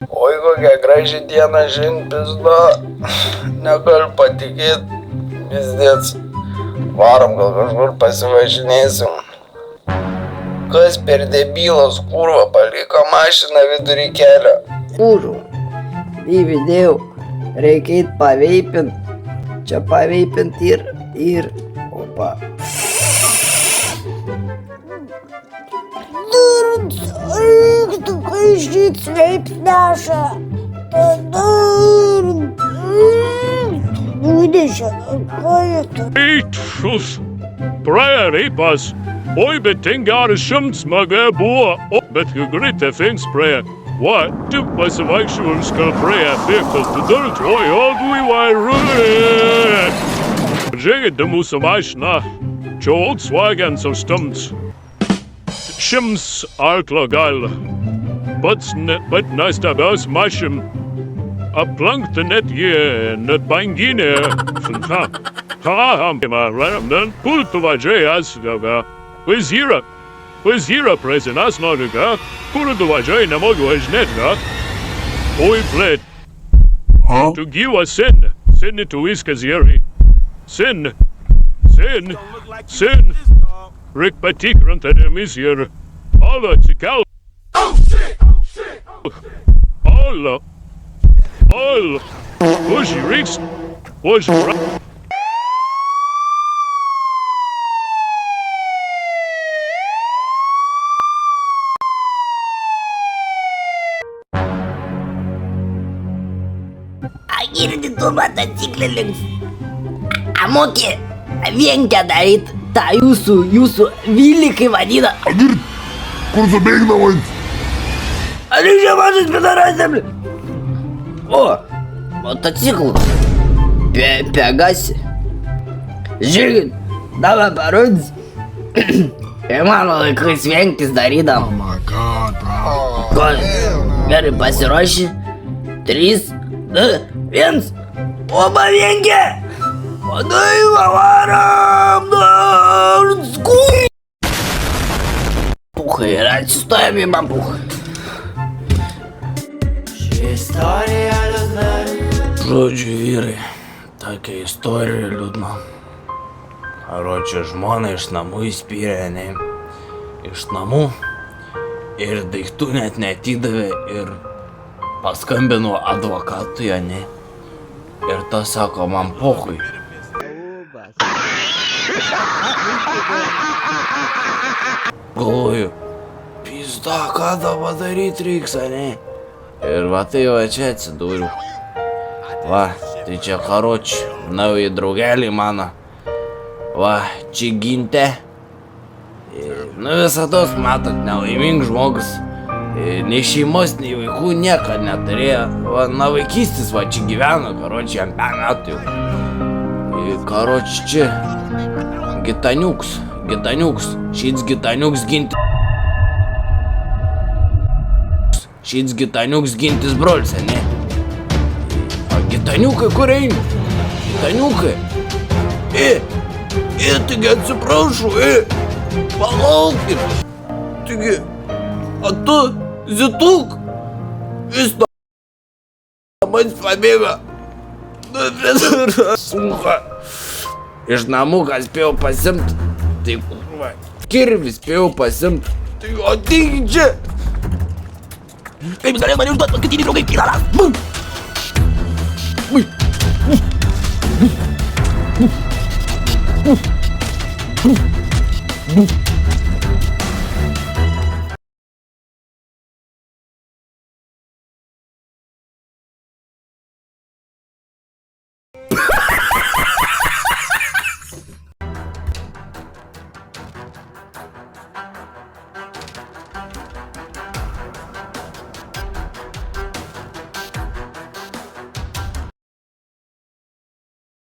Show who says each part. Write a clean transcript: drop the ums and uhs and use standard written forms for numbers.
Speaker 1: Oi, kokia graži diena šiandien pizda. Negaliu patikėti. Pizdėts. Varom gal kažkur pasivažinėsim. Kas per debilas, kurva, paliko mašiną vidury kelio.
Speaker 2: Kūrų. Įvidėjau. Reikia eit paveipint. Čia paveipint ir. Opa.
Speaker 3: Tu kai šit sveips neša. Nudešė, ką jie tu?
Speaker 4: Eitus, praėjo reipas. Oi, bet ten geras šimts smaga buvo. O, bet greitai fings praėjo. Va, tik pasivaikščiau skal praėjo bėgtas, tada tvoj ogui vairuoja. Žiūrėkite mūsų mašiną. Čia Volkswagen su stums. Šims arklo gal. Pats bet nuostabiaus mašin. Aplankta net jie, net banginė. Kur tu važiuojas, gal? Vaizdyra prezinas nori, gal? Kur tu važiuoji, nemogu važinėti, gal? Oi, blėt. Tu gyvas sen. Sen tu viskas gerai. Sen. Reik patikrint ar emisija ir... Alo, atsikelt. Alo. Užžiūrėks.
Speaker 3: Girdi tu motociklį links. Amokė, vienkę daryt tą jūsų vilį, kai vadina.
Speaker 5: Agir, kur subėgna vant?
Speaker 3: Ar jūs čia mažas pidarasėm? O, motociklas. Pegasi. Žiūrėkit, davai parodys. Ir mano laikais vienkis darydam.
Speaker 5: Oh my god, bro.
Speaker 3: Ko, gerai pasiruoši. 3, 2, 1. Oba vienkė. Vadai, varam, dar skui. Puchai, ir atsistojam į mapuchą. Ši istorija liūdna.
Speaker 1: Žodžiu, vyrai, tokia istorija liūdna. Karočią žmoną iš namų įspyrė, ne? Iš namų. Ir daiktų net neatidavė ir paskambino advokatui, ne? Ir tas sako, man pochui. Galvoju, pizda, ką dabar daryti reiks, ne? Ir va tai va čia atsidūriau. Va, tai čia karočių, nauji draugelį mano. Va, čia ginte. Nu visados, matot, nelaiming žmogus. Nei šeimos, nei vaikų niekad neturėjo. Va, nuo vaikystės va čia gyveno, karočių, jam 5 metų jau. Karočių čia. Gitaniuks. Šits gitaniuks ginti. Šits gitaniuks gintis brolis, ne? A gitaniukai kur eini? Gitaniukai? Taigi atsiprašau, palaukit. Taigi, a tu, Zituk, vis namais pabėga. Sunka. Iš namų, ką spėjau pasimt, tai kurva, kirvis spėjau pasimt, tai ateik čia. Kaip galės mane užduot, paskutiniai draugai, pidaras. Bum.